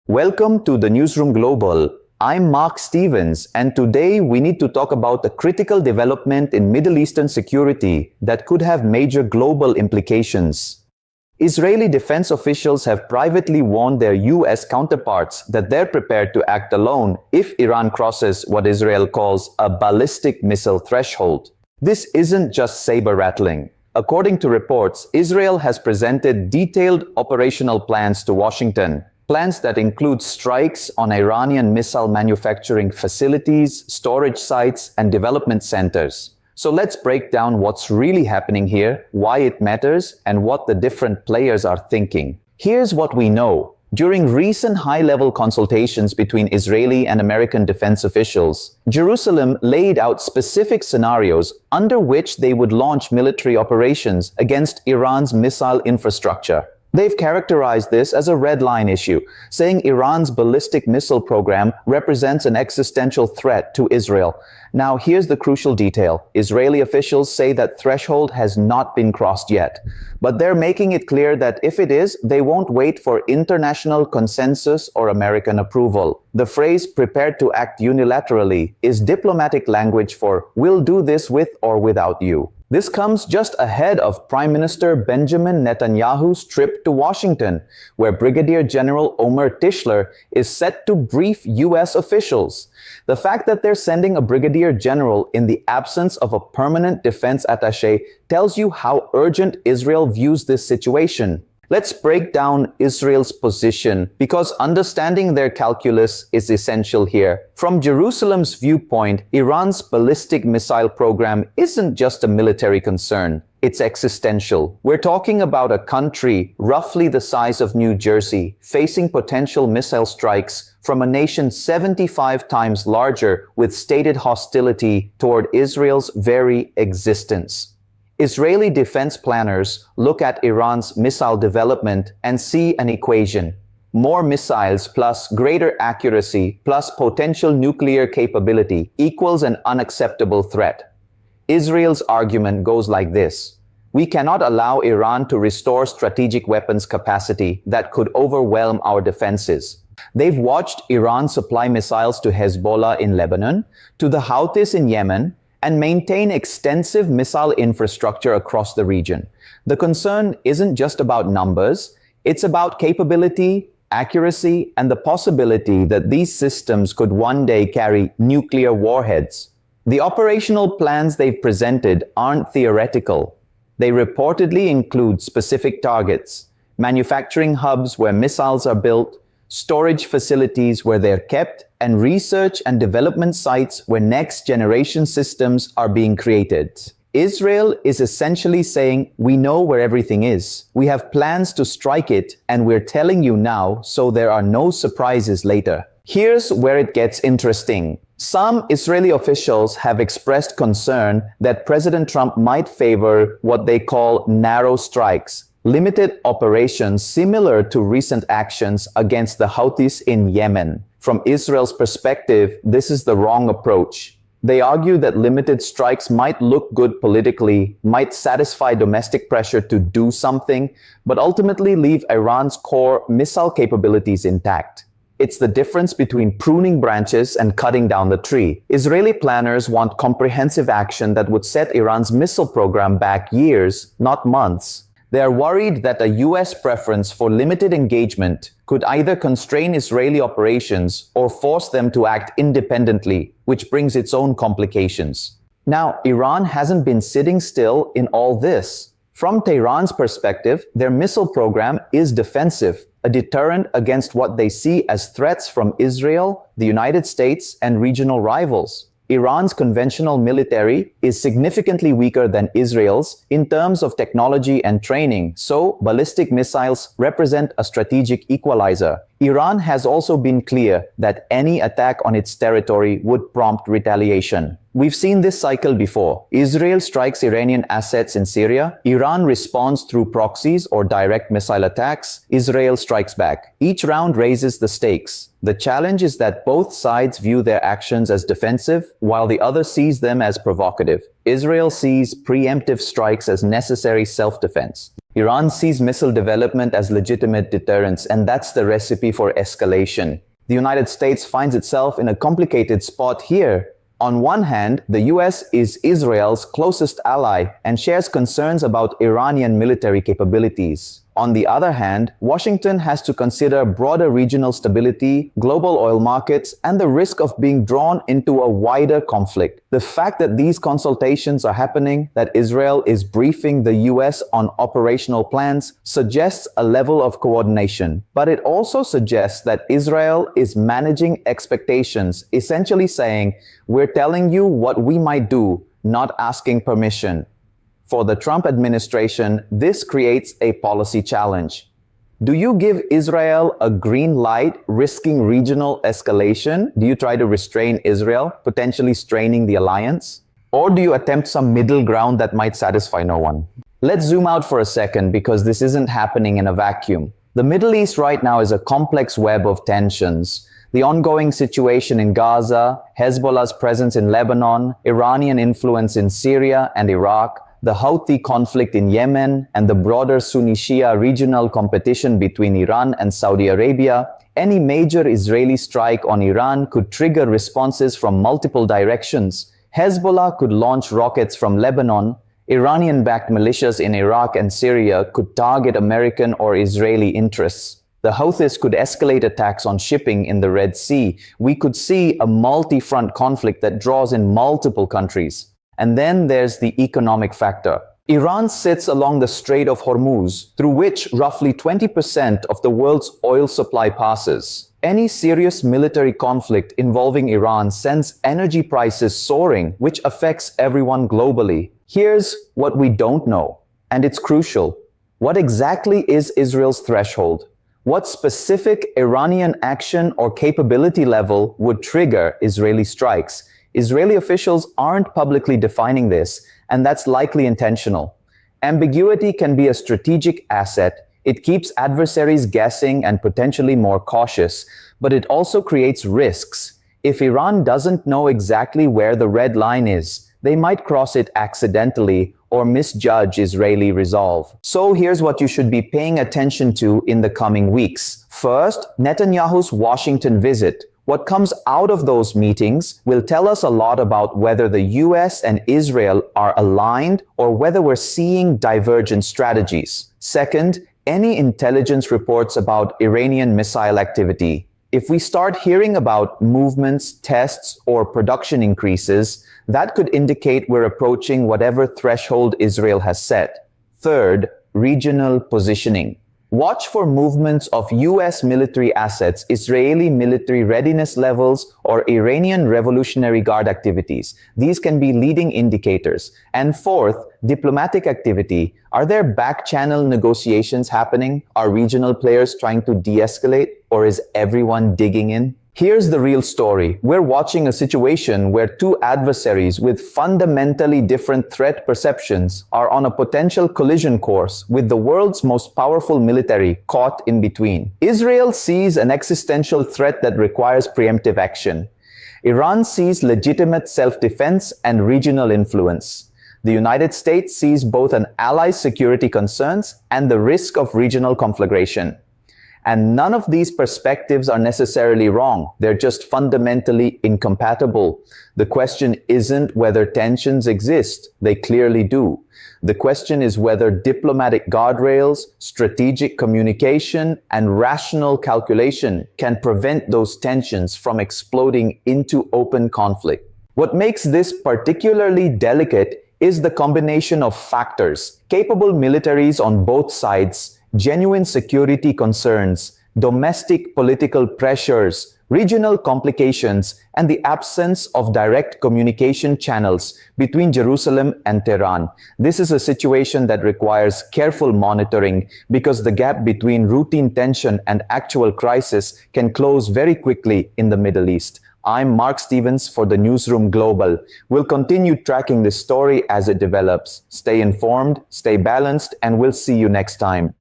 Welcome to the Newsroom Global. I'm Mark Stevens, and today we need to talk about a critical development in Middle Eastern security that could have major global implications. Israeli defense officials have privately warned their US counterparts that they're prepared to act alone if Iran crosses what Israel calls a ballistic missile threshold. This isn't just saber-rattling. According to reports, Israel has presented detailed operational plans to Washington. Plans that include strikes on Iranian missile manufacturing facilities, storage sites, and development centers. So let's break down what's really happening here, why it matters, and what the different players are thinking. Here's what we know. During recent high-level consultations between Israeli and American defense officials, Jerusalem laid out specific scenarios under which they would launch military operations against Iran's missile infrastructure. They've characterized this as a red line issue, saying Iran's ballistic missile program represents an existential threat to Israel. Now, here's the crucial detail. Israeli officials say that threshold has not been crossed yet, but they're making it clear that if it is, they won't wait for international consensus or American approval. The phrase "prepared to act unilaterally" is diplomatic language for "we'll do this with or without you." This comes just ahead of Prime Minister Benjamin Netanyahu's trip to Washington, where Brigadier General Omer Tischler is set to brief US officials. The fact that they're sending a brigadier general in the absence of a permanent defense attaché tells you how urgent Israel views this situation. Let's break down Israel's position because understanding their calculus is essential here. From Jerusalem's viewpoint, Iran's ballistic missile program isn't just a military concern. It's existential. We're talking about a country roughly the size of New Jersey facing potential missile strikes from a nation 75 times larger with stated hostility toward Israel's very existence. Israeli defense planners look at Iran's missile development and see an equation. More missiles plus greater accuracy plus potential nuclear capability equals an unacceptable threat. Israel's argument goes like this: we cannot allow Iran to restore strategic weapons capacity that could overwhelm our defenses. They've watched Iran supply missiles to Hezbollah in Lebanon, to the Houthis in Yemen, and maintain extensive missile infrastructure across the region. The concern isn't just about numbers, it's about capability, accuracy, and the possibility that these systems could one day carry nuclear warheads. The operational plans they've presented aren't theoretical. They reportedly include specific targets, manufacturing hubs where missiles are built, storage facilities where they're kept, and research and development sites where next-generation systems are being created. Israel is essentially saying, we know where everything is. We have plans to strike it, and we're telling you now so there are no surprises later. Here's where it gets interesting. Some Israeli officials have expressed concern that President Trump might favor what they call narrow strikes, limited operations similar to recent actions against the Houthis in Yemen. From Israel's perspective, this is the wrong approach. They argue that limited strikes might look good politically, might satisfy domestic pressure to do something, but ultimately leave Iran's core missile capabilities intact. It's the difference between pruning branches and cutting down the tree. Israeli planners want comprehensive action that would set Iran's missile program back years, not months. They are worried that a US preference for limited engagement could either constrain Israeli operations or force them to act independently, which brings its own complications. Now, Iran hasn't been sitting still in all this. From Tehran's perspective, their missile program is defensive, a deterrent against what they see as threats from Israel, the United States, and regional rivals. Iran's conventional military is significantly weaker than Israel's in terms of technology and training, so ballistic missiles represent a strategic equalizer. Iran has also been clear that any attack on its territory would prompt retaliation. We've seen this cycle before. Israel strikes Iranian assets in Syria. Iran responds through proxies or direct missile attacks. Israel strikes back. Each round raises the stakes. The challenge is that both sides view their actions as defensive, while the other sees them as provocative. Israel sees preemptive strikes as necessary self-defense. Iran sees missile development as legitimate deterrence, and that's the recipe for escalation. The United States finds itself in a complicated spot here. On one hand, the US is Israel's closest ally and shares concerns about Iranian military capabilities. On the other hand, Washington has to consider broader regional stability, global oil markets, and the risk of being drawn into a wider conflict. The fact that these consultations are happening, that Israel is briefing the US on operational plans, suggests a level of coordination. But it also suggests that Israel is managing expectations, essentially saying, "We're telling you what we might do, not asking permission." For the Trump administration, this creates a policy challenge. Do you give Israel a green light, risking regional escalation? Do you try to restrain Israel, potentially straining the alliance? Or do you attempt some middle ground that might satisfy no one? Let's zoom out for a second, because this isn't happening in a vacuum. The Middle East right now is a complex web of tensions. The ongoing situation in Gaza, Hezbollah's presence in Lebanon, Iranian influence in Syria and Iraq, the Houthi conflict in Yemen, and the broader Sunni-Shia regional competition between Iran and Saudi Arabia. Any major Israeli strike on Iran could trigger responses from multiple directions. Hezbollah could launch rockets from Lebanon. Iranian-backed militias in Iraq and Syria could target American or Israeli interests. The Houthis could escalate attacks on shipping in the Red Sea. We could see a multi-front conflict that draws in multiple countries. And then there's the economic factor. Iran sits along the Strait of Hormuz, through which roughly 20% of the world's oil supply passes. Any serious military conflict involving Iran sends energy prices soaring, which affects everyone globally. Here's what we don't know, and it's crucial. What exactly is Israel's threshold? What specific Iranian action or capability level would trigger Israeli strikes? Israeli officials aren't publicly defining this, and that's likely intentional. Ambiguity can be a strategic asset. It keeps adversaries guessing and potentially more cautious, but it also creates risks. If Iran doesn't know exactly where the red line is, they might cross it accidentally or misjudge Israeli resolve. So here's what you should be paying attention to in the coming weeks. First, Netanyahu's Washington visit. What comes out of those meetings will tell us a lot about whether the US and Israel are aligned or whether we're seeing divergent strategies. Second, any intelligence reports about Iranian missile activity. If we start hearing about movements, tests, or production increases, that could indicate we're approaching whatever threshold Israel has set. Third, regional positioning. Watch for movements of US military assets, Israeli military readiness levels, or Iranian Revolutionary Guard activities. These can be leading indicators. And fourth, diplomatic activity. Are there back-channel negotiations happening? Are regional players trying to de-escalate? Or is everyone digging in? Here's the real story. We're watching a situation where two adversaries with fundamentally different threat perceptions are on a potential collision course, with the world's most powerful military caught in between. Israel sees an existential threat that requires preemptive action. Iran sees legitimate self-defense and regional influence. The United States sees both an ally's security concerns and the risk of regional conflagration. And none of these perspectives are necessarily wrong. They're just fundamentally incompatible. The question isn't whether tensions exist. They clearly do. The question is whether diplomatic guardrails, strategic communication, and rational calculation can prevent those tensions from exploding into open conflict. What makes this particularly delicate is the combination of factors: capable militaries on both sides, genuine security concerns, domestic political pressures, regional complications, and the absence of direct communication channels between Jerusalem and Tehran. This is a situation that requires careful monitoring because the gap between routine tension and actual crisis can close very quickly in the Middle East. I'm Mark Stevens for the Newsroom Global. We'll continue tracking this story as it develops. Stay informed, stay balanced, and we'll see you next time.